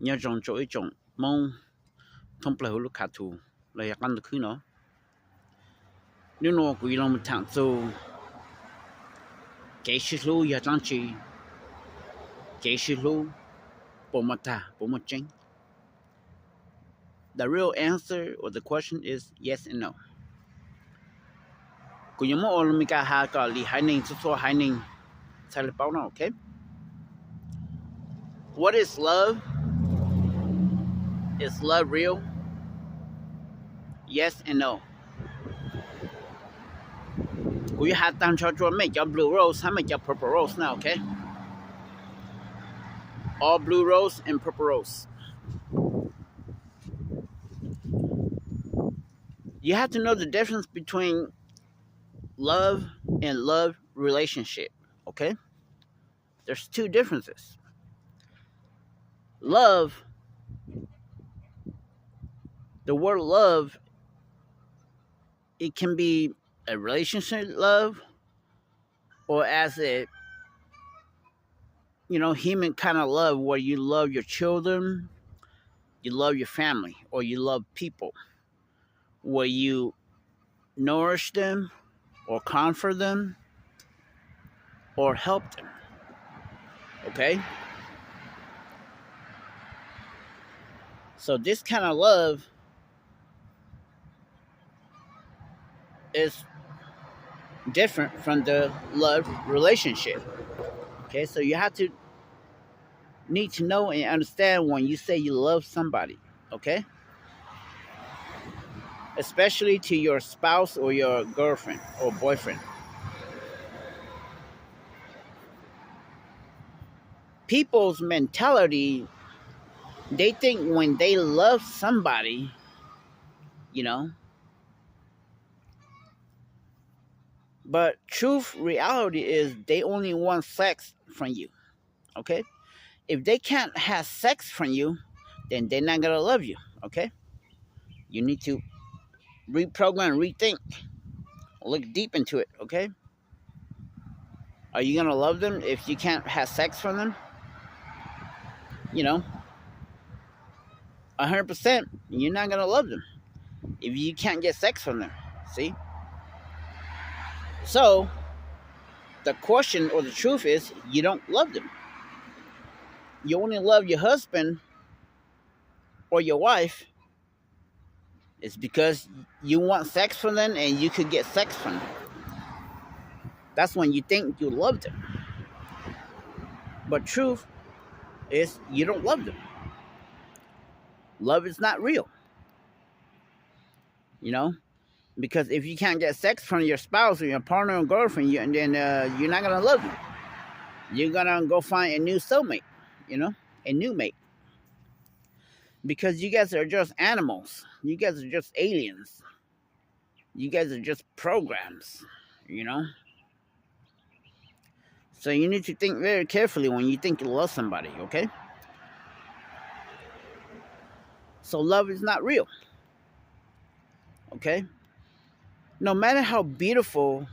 nhớ trong chỗ ấy trong mong thông plei hulu katu là yak ăn được khi nó nếu nó quý lòng thẳng số cái sự lu ya trang trí cái sự lu bộ mặt chính. The real answer or the question is yes and no. Cú nhớ mỗi lần mình cả hai cái li hai ninh số hai ninh sai là bao nào, okay? What is love? Is love real? Yes and no. Cú you had time cho make your blue rose, how make your purple rose now, okay? All blue rose and purple rose. You have to know the difference between love and love relationship, okay? There's two differences. Love, the word love, it can be a relationship love or as a human kind of love where you love your children, you love your family, or you love people, where you nourish them or comfort them or help them, okay? So this kind of love is different from the love relationship, okay? So you have to need to know and understand when you say you love somebody, okay? Especially to your spouse or your girlfriend or boyfriend. People's mentality, they think when they love somebody, but truth reality is they only want sex from you, okay? If they can't have sex from you, then they're not gonna love you, okay? You need to reprogram, rethink, look deep into it, okay? Are you gonna love them if you can't have sex from them? 100%, you're not gonna love them if you can't get sex from them. See? So the question or the truth is you don't love them. You only love your husband or your wife is because you want sex from them and you could get sex from them. That's when you think you love them. But truth is you don't love them. Love is not real. Because if you can't get sex from your spouse or your partner or girlfriend, then you're not going to love them. You're going to go find a new soulmate, a new mate. Because you guys are just animals. You guys are just aliens. You guys are just programs, So you need to think very carefully when you think you love somebody, okay? So love is not real, okay? No matter how beautiful,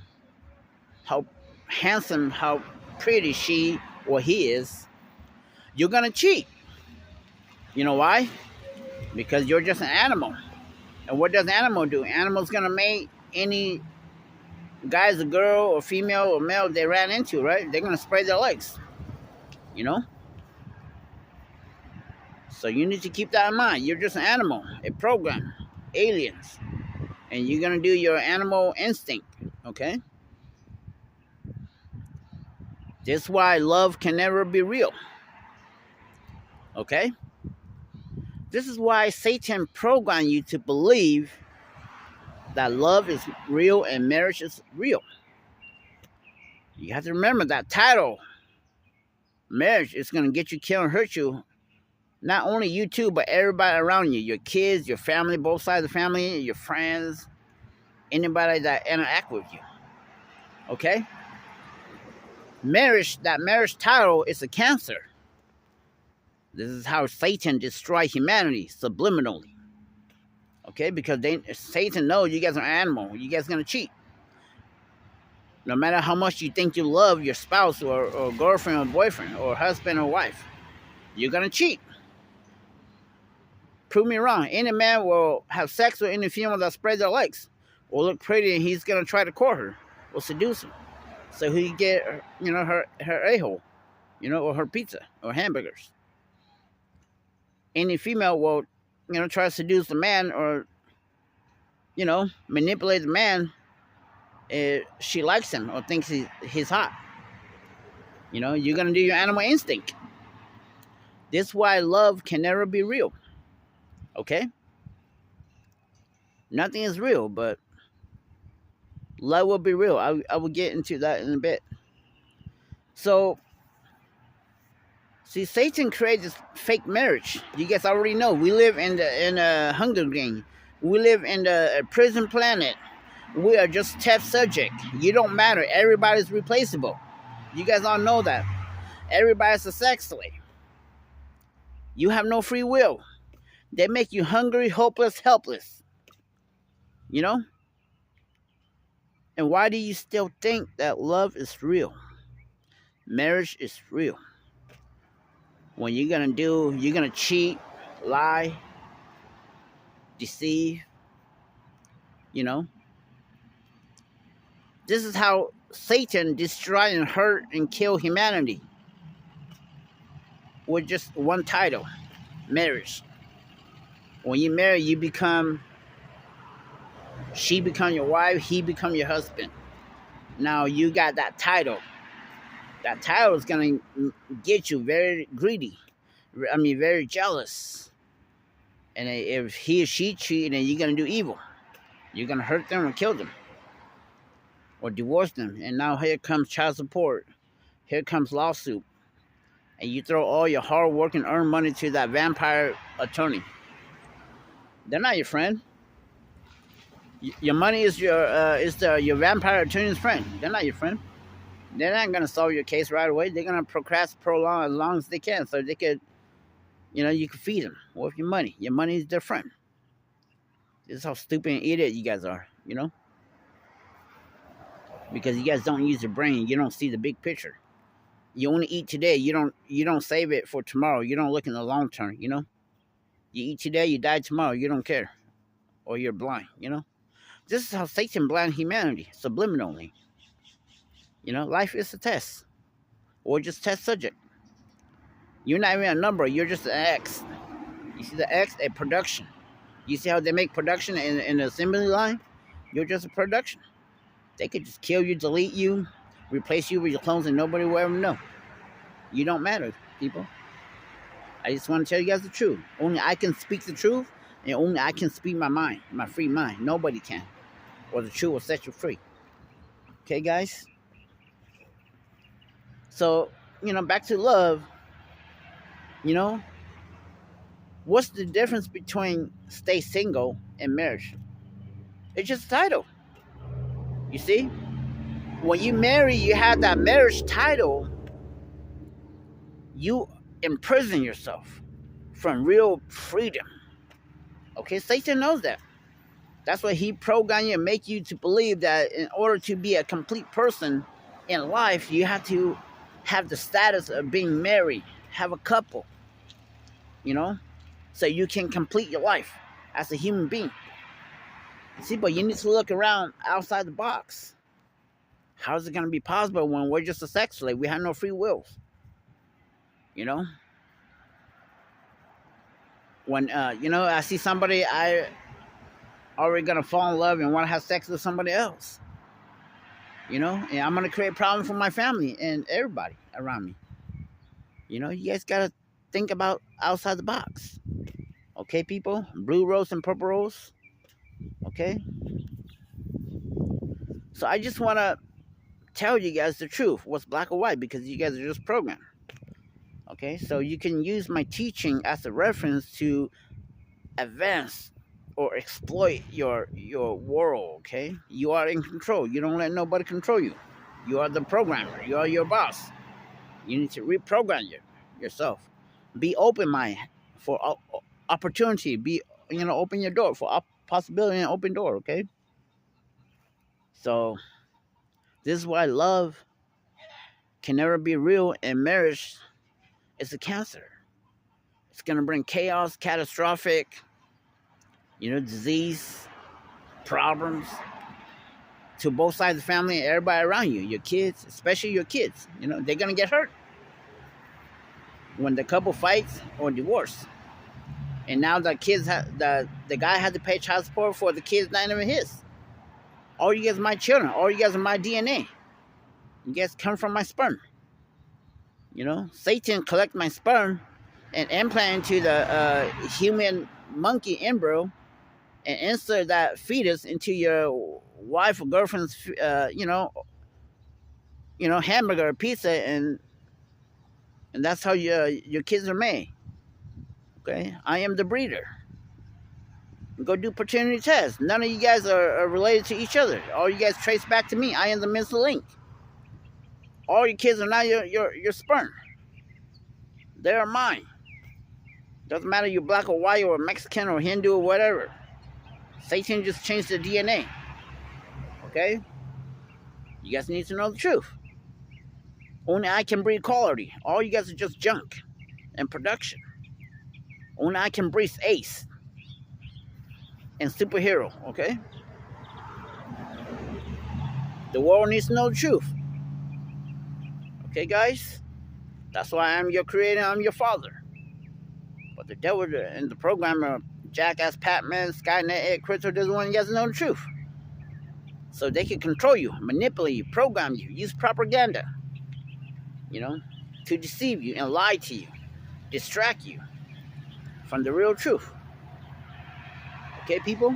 how handsome, how pretty she or he is, you're going to cheat. You know why? Because you're just an animal. And what does an animal do? Animal's going to mate any guys, a girl or female or male they ran into, right? They're going to spread their legs, So you need to keep that in mind. You're just an animal, a program, aliens. And you're going to do your animal instinct, okay? This is why love can never be real, okay? This is why Satan programmed you to believe that love is real and marriage is real. You have to remember that title, marriage, is going to get you killed and hurt you. Not only you too, but everybody around you, your kids, your family, both sides of the family, your friends, anybody that interact with you, okay? That marriage title is a cancer. This is how Satan destroys humanity subliminally. Okay, because Satan knows you guys are animal. You guys are going to cheat. No matter how much you think you love your spouse or girlfriend or boyfriend or husband or wife, you're going to cheat. Prove me wrong. Any man will have sex with any female that spreads their legs or look pretty, and he's gonna try to court her or seduce her, so he can get her a-hole, or her pizza or hamburgers. Any female will try to seduce the man or manipulate the man if she likes him or thinks he's hot. You're gonna do your animal instinct. This is why love can never be real. Okay? Nothing is real, but love will be real. I will get into that in a bit. So, see, Satan created this fake marriage. You guys already know. We live in a Hunger Game. We live in a prison planet. We are just test subject. You don't matter. Everybody's replaceable. You guys all know that. Everybody's a sex slave. You have no free will. They make you hungry, hopeless, helpless. And why do you still think that love is real? Marriage is real. When you're going to cheat, lie, deceive, This is how Satan destroy and hurt and kill humanity. With just one title, marriage. When you marry, she become your wife, he become your husband. Now you got that title. That title is going to get you very greedy. Very jealous. And if he or she cheat, then you're going to do evil. You're going to hurt them or kill them. Or divorce them. And now here comes child support. Here comes lawsuit. And you throw all your hard work and earned money to that vampire attorney. They're not your friend. Your money is your vampire attorney's friend. They're not your friend. They're not gonna solve your case right away. They're gonna prolong as long as they can, so they could, you could feed them with your money. Your money is their friend. This is how stupid and idiot you guys are. Because you guys don't use your brain. You don't see the big picture. You only eat today. You don't save it for tomorrow. You don't look in the long term. You eat today, you die tomorrow. You don't care, or you're blind. This is how Satan blind humanity subliminally. Life is a test, or just test subject. You're not even a number. You're just an X. You see the X, a production. You see how they make production in the assembly line? You're just a production. They could just kill you, delete you, replace you with your clones, and nobody will ever know. You don't matter, people. I just want to tell you guys the truth. Only I can speak the truth, and only I can speak my mind, my free mind. Nobody can. Or the truth will set you free. Okay, guys? So, back to love. What's the difference between stay single and marriage? It's just a title. You see? When you marry, you have that marriage title. You imprison yourself from real freedom. Okay, Satan knows that. That's why he programmed you and make you to believe that in order to be a complete person in life, you have to have the status of being married, have a couple, so you can complete your life as a human being. See, but you need to look around outside the box. How is it going to be possible when we're just a sex slave? We have no free wills. When, I see somebody, I already going to fall in love and want to have sex with somebody else. And I'm going to create problems for my family and everybody around me. You guys got to think about outside the box. Okay, people? Blue rose and purple rose. Okay? So I just want to tell you guys the truth, what's black or white, because you guys are just programmed. Okay? So you can use my teaching as a reference to advance or exploit your world, okay? You are in control. You don't let nobody control you. You are the programmer. You are your boss. You need to reprogram yourself. Be open-minded for opportunity. Open your door for possibility and open door, okay? So, this is why love can never be real and marriage is a cancer. It's going to bring chaos, catastrophic, disease, problems to both sides of the family and everybody around you. Your kids, especially your kids, they're going to get hurt when the couple fights or divorce. And now the kids, the guy had to pay child support for the kids not even his. All you guys are my children. All you guys are my DNA. You guys come from my sperm. Satan collect my sperm and implant into the human monkey embryo and insert that fetus into your wife or girlfriend's, hamburger or pizza, and that's how your kids are made. Okay, I am the breeder. Go do paternity tests. None of you guys are related to each other. All you guys trace back to me. I am the missing link. All your kids are now your sperm. They are mine. Doesn't matter you're black or white or Mexican or Hindu or whatever. Satan just changed the DNA. Okay? You guys need to know the truth. Only I can breed quality. All you guys are just junk and production. Only I can breed ace and superhero. Okay? The world needs to know the truth. Okay, guys? That's why I'm your creator, I'm your father. But the devil and the programmer, Jackass, Patman, Skynet, Ed Crypto, doesn't want you guys to know the truth. So they can control you, manipulate you, program you, use propaganda, to deceive you and lie to you, distract you from the real truth. Okay, people?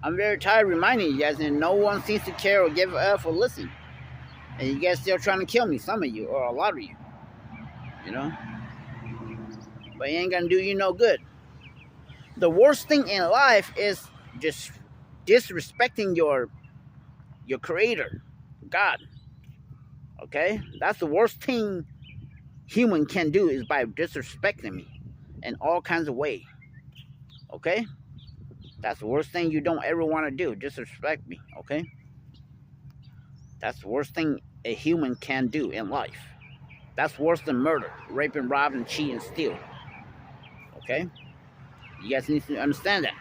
I'm very tired of reminding you guys, and no one seems to care or give a F or listen. And you guys still trying to kill me, some of you, or a lot of you. But it ain't gonna do you no good. The worst thing in life is just disrespecting your creator, God. Okay? That's the worst thing human can do, is by disrespecting me in all kinds of ways. Okay? That's the worst thing you don't ever want to do, disrespect me. Okay? That's the worst thing a human can do in life. That's worse than murder, rape and rob and cheat and steal. Okay? You guys need to understand that.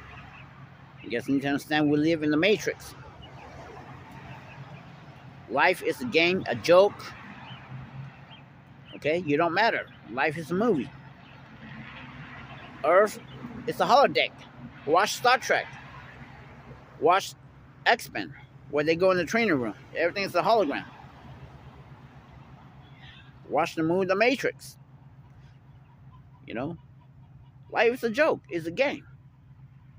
You guys need to understand we live in the Matrix. Life is a game, a joke. Okay? You don't matter. Life is a movie. Earth is a holodeck. Watch Star Trek. Watch X-Men, where they go in the training room. Everything is a hologram. Watch the movie The Matrix. Life is a joke. It's a game.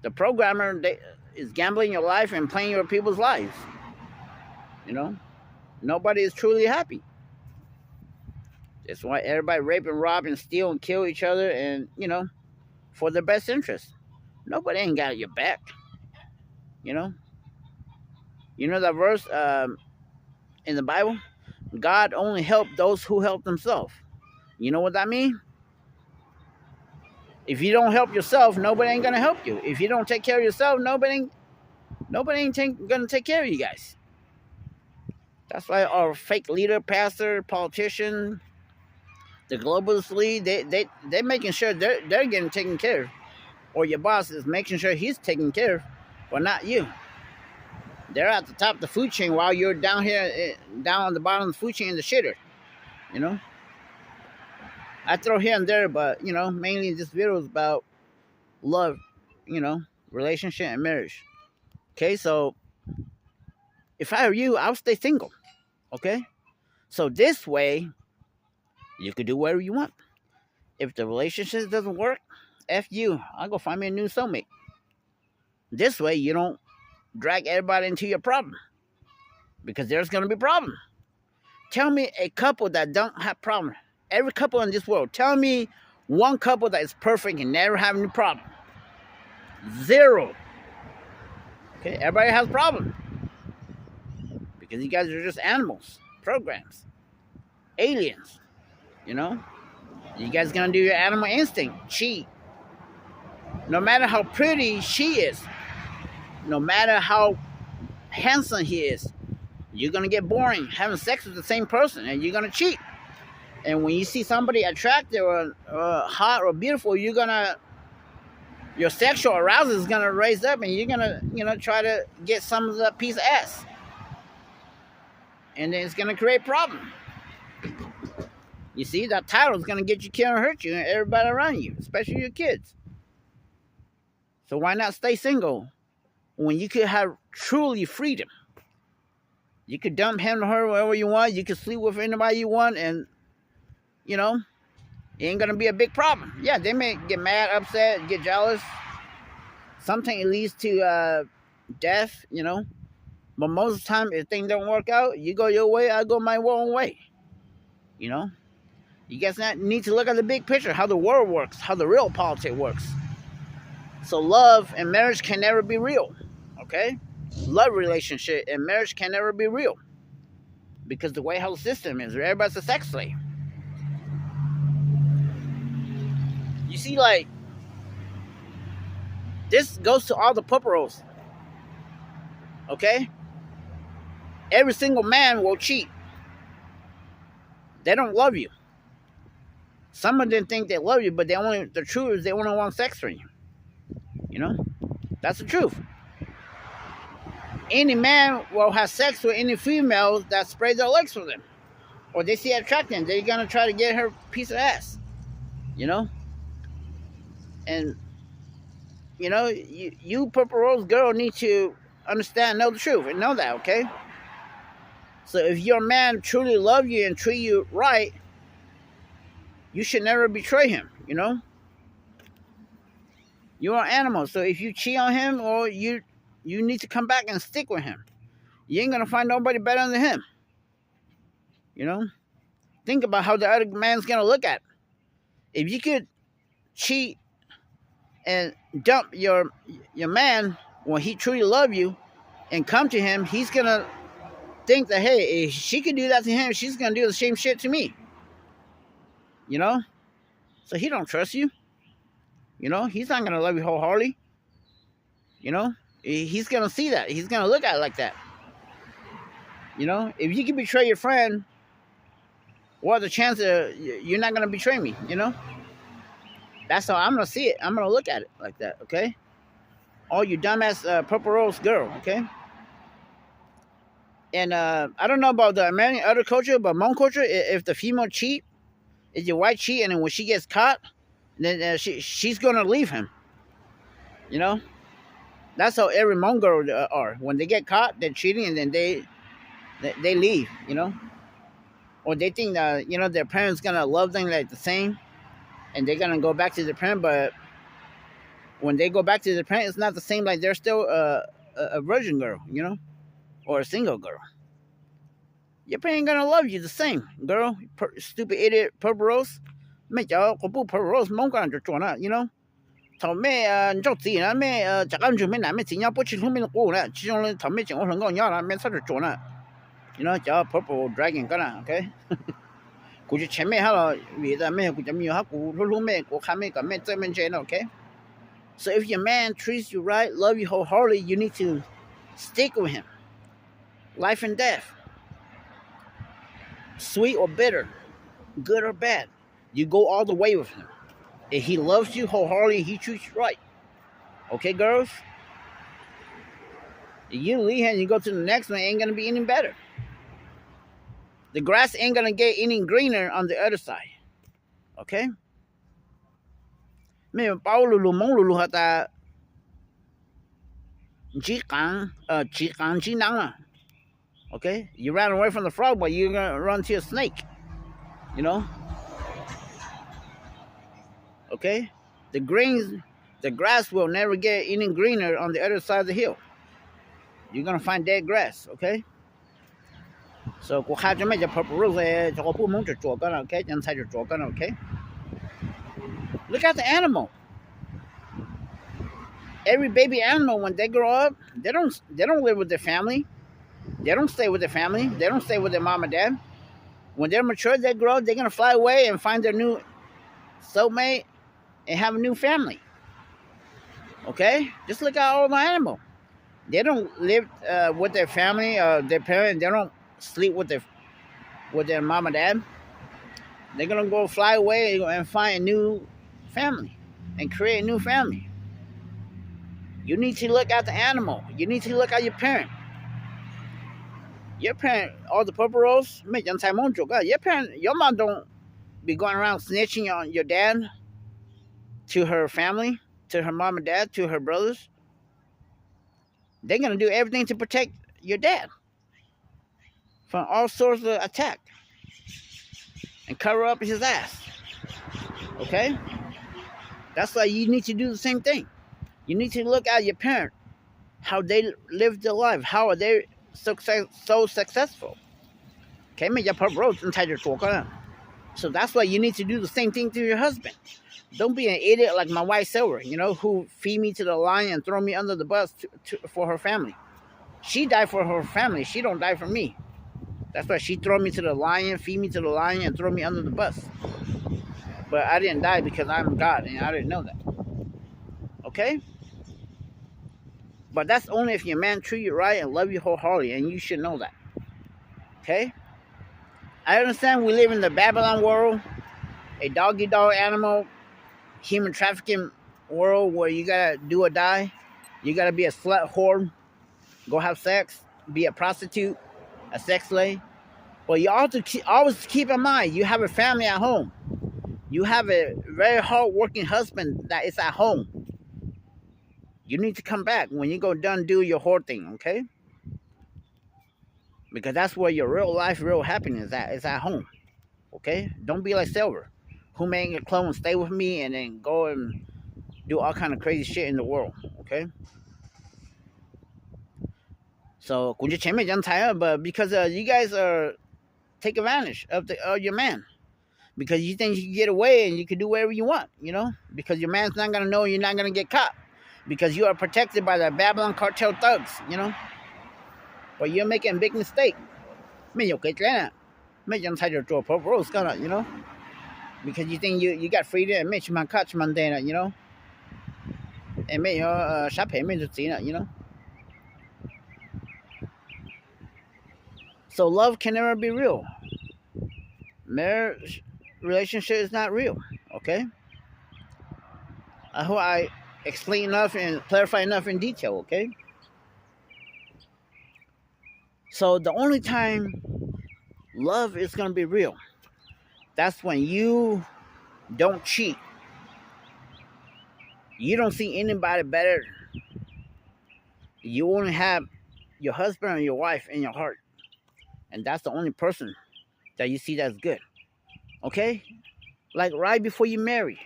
The programmer is gambling your life and playing your people's lives. Nobody is truly happy. That's why everybody rape and rob and steal and kill each other, and for their best interest. Nobody ain't got your back. That verse in the Bible? God only helped those who help themselves. You know what that means? If you don't help yourself, nobody ain't gonna help you. If you don't take care of yourself, nobody ain't gonna take care of you guys. That's why our fake leader, pastor, politician, the globalist lead, they're making sure they're getting taken care of. Or your boss is making sure he's taken care of, but not you. They're at the top of the food chain while you're down here, down on the bottom of the food chain in the shitter. I throw here and there, but, mainly this video is about love, relationship and marriage. Okay, so if I were you, I would stay single. Okay? So this way, you could do whatever you want. If the relationship doesn't work, F you. I'll go find me a new soulmate. This way, you don't drag everybody into your problem. Because there's going to be problems. Tell me a couple that don't have problems. Every couple in this world, tell me one couple that is perfect and never have any problem. Zero. Okay, everybody has problems. Because you guys are just animals, programs, aliens. You guys gonna do your animal instinct, cheat. No matter how pretty she is, no matter how handsome he is, you're gonna get boring having sex with the same person, and you're gonna cheat. And when you see somebody attractive or hot or beautiful, your sexual arousal is gonna raise up, and you're gonna, try to get some of that piece of ass, and then it's gonna create problem. You see, that title is gonna get you killed and hurt you and everybody around you, especially your kids. So why not stay single when you could have truly freedom? You could dump him or her wherever you want. You could sleep with anybody you want, and it ain't gonna be a big problem. Yeah, they may get mad, upset, get jealous. Sometimes it leads to death, But most of the time, if things don't work out, you go your way, I go my own way. You guys need to look at the big picture, how the world works, how the real politics works. So love and marriage can never be real, okay? Love relationship and marriage can never be real, because the way how the system is, everybody's a sex slave. You see, like, this goes to all the pupperos, okay? Every single man will cheat. They don't love you. Some of them think they love you, but the truth is they only want sex from you. That's the truth. Any man will have sex with any female that sprays their legs for them, or they see attractive, they're gonna try to get her piece of ass. And you Purple Rose girl need to understand, know the truth, and know that, okay? So if your man truly loves you and treat you right, you should never betray him. You're an animal, so if you cheat on him, or you need to come back and stick with him. You ain't gonna find nobody better than him. Think about how the other man's gonna look at it. If you could cheat and dump your man when he truly loves you and come to him, he's gonna think that, hey, if she could do that to him, she's gonna do the same shit to me. So he don't trust you. He's not gonna love you wholeheartedly. He's gonna see that. He's gonna look at it like that. If you can betray your friend, what are the chances you're not gonna betray me? That's how I'm gonna see it. I'm gonna look at it like that, okay? Oh, you dumbass Purple Rose girl, okay? And I don't know about the American other culture, but Hmong culture, if the female cheat, if your wife cheat, and then when she gets caught, then she's gonna leave him. That's how every Hmong girl are. When they get caught, they're cheating, and then they leave. Or they think that their parents gonna love them like the same, and they're gonna go back to their parent. But when they go back to their parent, it's not the same. Like they're still a virgin girl, or a single girl. Your parent ain't gonna love you the same, girl. Stupid idiot, Purple Rose. Mấy cháu có bố Purple Rose mong con cho chuột á, thằng mẹ cho gì nè mẹ chắc ăn chúng mẹ nè mẹ chỉ nhau bố chỉ không mẹ nó cố nè chỉ trong thằng mẹ chỉ có thằng con nhau là mẹ sao cho chuột nè, cháu Purple Dragon cái nè, okay. Cụ chỉ chém mẹ ha là vì là mẹ cụ chém nhiều ha cụ luôn mẹ cụ khám mẹ cả mẹ chơi mẹ chơi nó, okay. So if your man treats you right, love you wholeheartedly, you need to stick with him. Life and death. Sweet or bitter, good or bad. You go all the way with him. If he loves you wholeheartedly, he treats you right. Okay, girls? If you leave him and you go to the next one, it ain't going to be any better. The grass ain't going to get any greener on the other side. Okay? Mẹ bao lulu mong lulu hata chỉ năng à. Okay? You ran away from the frog, but you're going to run to a snake. Okay? The grass will never get any greener on the other side of the hill. You're going to find dead grass, okay? So, okay? Look at the animal. Every baby animal, when they grow up, they don't live with their family. They don't stay with their family. They don't stay with their mom and dad. When they're mature, they grow up, they're going to fly away and find their new soulmate and have a new family. Okay? Just look at all the animals. They don't live with their family, their parents. They don't sleep with their mom and dad. They're gonna go fly away and find a new family and create a new family. You need to look at the animal. You need to look at your parent. Your parent, all the purple rose, your parent, your mom don't be going around snitching on your dad to her family, to her mom and dad, to her brothers. They're gonna do everything to protect your dad from all sorts of attack and cover up his ass. Okay? That's why you need to do the same thing. You need to look at your parent, how they live their life, how are they so successful. Okay, so that's why you need to do the same thing to your husband. Don't be an idiot like my wife Silver, who feed me to the lion and throw me under the bus for her family. She died for her family. She don't die for me. That's why she throw me to the lion, feed me to the lion, and throw me under the bus. But I didn't die because I'm God, and I didn't know that. Okay? But that's only if your man treat you right and love you wholeheartedly, and you should know that. Okay? I understand we live in the Babylon world, a dog-eat-dog animal, human trafficking world where you gotta do or die. You gotta be a slut whore, go have sex, be a prostitute, a sex slave. But you always keep in mind, you have a family at home. You have a very hard-working husband that is at home. You need to come back when you go done do your whore thing, okay? Because that's where your real life, real happiness is at home, okay? Don't be like Silver, who made a clone stay with me and then go and do all kind of crazy shit in the world, okay? So, but because you guys take advantage of your man. Because you think you can get away and you can do whatever you want, Because your man's not going to know you're not going to get caught. Because you are protected by the Babylon cartel thugs, But you're making a big mistake. Because you think you got freedom and make you catch Mandana, And make your So love can never be real. Marriage relationship is not real, okay? I hope I explain enough and clarify enough in detail, okay? So the only time love is going to be real, that's when you don't cheat. You don't see anybody better. You only have your husband or your wife in your heart. And that's the only person that you see that's good. Okay? Like right before you marry.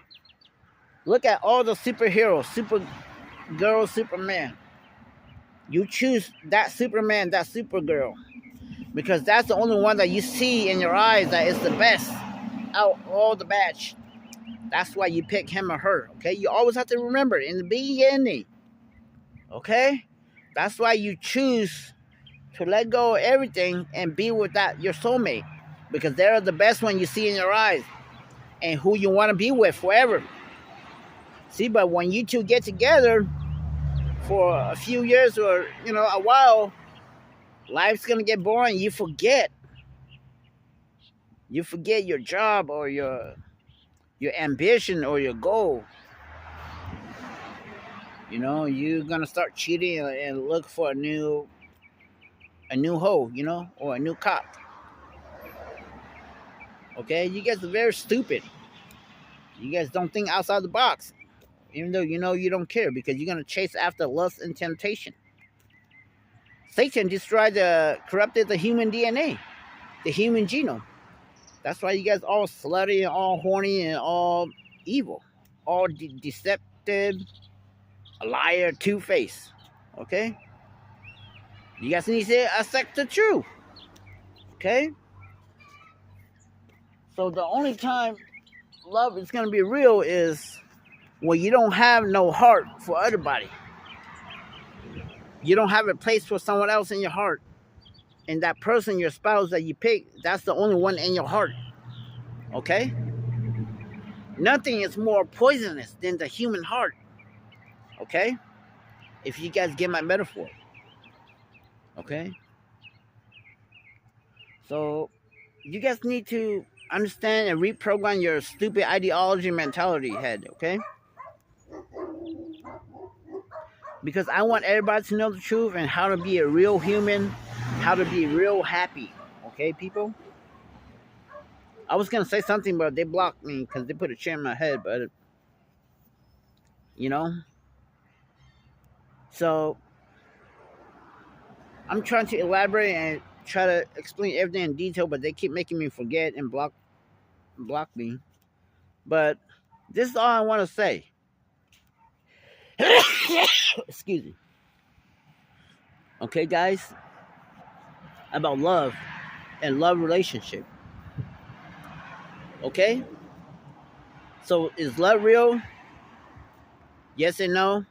Look at all the superheroes, Supergirl, Superman. You choose that Superman, that Supergirl. Because that's the only one that you see in your eyes that is the best out of all the batch. That's why you pick him or her. Okay? You always have to remember in the beginning. Okay? That's why you choose to let go of everything and be with your soulmate. Because they're the best one you see in your eyes. And who you want to be with forever. See, but when you two get together for a few years or, a while, life's going to get boring. You forget. You forget your job or your ambition or your goal. You're going to start cheating and look for a new hoe, or a new cop. Okay? You guys are very stupid. You guys don't think outside the box. Even though you don't care because you're going to chase after lust and temptation. Satan corrupted the human DNA, the human genome. That's why you guys all slutty and all horny and all evil. All deceptive, a liar, two-faced. Okay? You guys need to accept the truth. Okay? So the only time love is going to be real is when you don't have no heart for everybody. You don't have a place for someone else in your heart. And that person, your spouse that you pick, that's the only one in your heart. Okay? Nothing is more poisonous than the human heart. Okay? If you guys get my metaphor. Okay? So, you guys need to understand and reprogram your stupid ideology mentality head, okay? Because I want everybody to know the truth and how to be a real human, how to be real happy, okay, people? I was going to say something, but they blocked me because they put a chair in my head, but, you know? So, I'm trying to elaborate and try to explain everything in detail, but they keep making me forget and block me. But this is all I want to say. Excuse me. Okay, guys? About love and love relationship. Okay? So, is love real? Yes and no.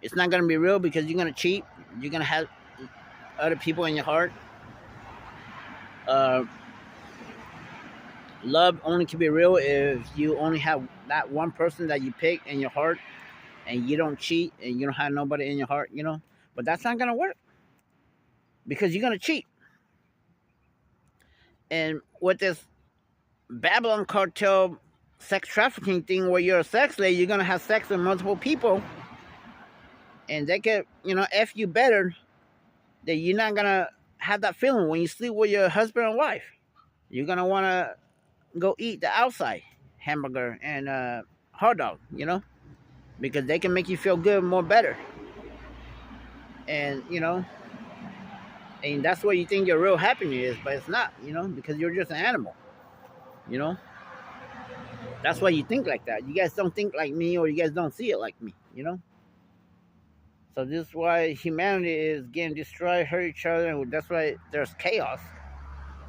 It's not going to be real because you're going to cheat. You're going to have other people in your heart. Love only can be real if you only have that one person that you pick in your heart and you don't cheat and you don't have nobody in your heart, you know. But that's not going to work because you're going to cheat. And with this Babylon cartel sex trafficking thing where you're a sex slave, you're going to have sex with multiple people and they could, you know, F you better, that you're not going to have that feeling when you sleep with your husband and wife. You're going to want to go eat the outside hamburger and hot dog, you know, because they can make you feel good more better. And, you know, and that's what you think your real happiness is, but it's not, you know, because you're just an animal, you know. That's why you think like that. You guys don't think like me, or you guys don't see it like me, you know. So this is why humanity is getting destroyed, hurt each other, and that's why there's chaos,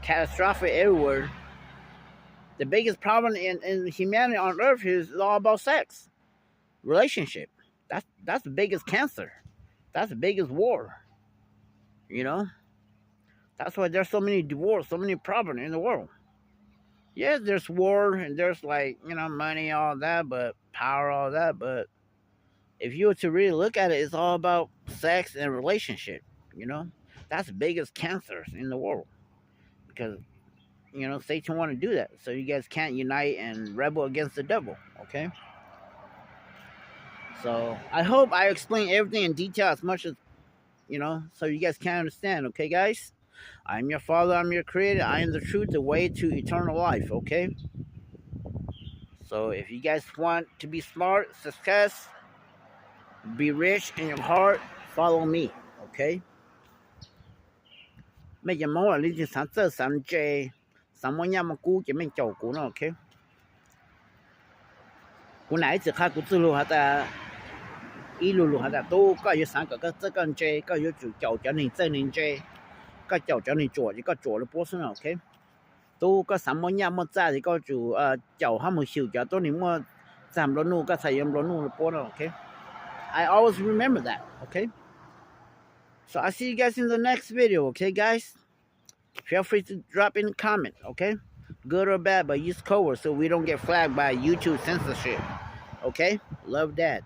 catastrophic everywhere. The biggest problem in humanity on earth is all about sex, relationship. That's the biggest cancer. That's the biggest war. You know? That's why there's so many divorce, so many problems in the world. Yes, there's war and there's, like, you know, money, all that, but power, all that, but if you were to really look at it, it's all about sex and relationship, you know? That's the biggest cancers in the world. Because, you know, Satan want to do that. So you guys can't unite and rebel against the devil, okay? So I hope I explained everything in detail as much as, you know, so you guys can understand, okay, guys? I'm your Father, I'm your Creator, I am the truth, the way to eternal life, okay? So if you guys want to be smart, success, be rich in your heart, follow me, okay? Mấy giờ mong là lý thì sáng giờ sáng chê sáng mong nhà mà cú chỉ mình chầu cú nó, ok? Cú nãy chỉ khai cú tư lù hả ta ý lù lù hả ta tô có yếu sáng cái con chê có yếu chủ chầu cho nên chân nên chê có chầu cho nên chuột chỉ có chuột là bố xuống, ok? Tô có sáng mong nhà mà ra thì có chủ chầu ham một xíu cho tôi nếu mà giảm lỗ nu có thể dùng lỗ nu là bố nó, ok? I always remember that, okay? So I'll see you guys in the next video, okay, guys? Feel free to drop in a comment, okay? Good or bad, but use code word so we don't get flagged by YouTube censorship, okay? Love that.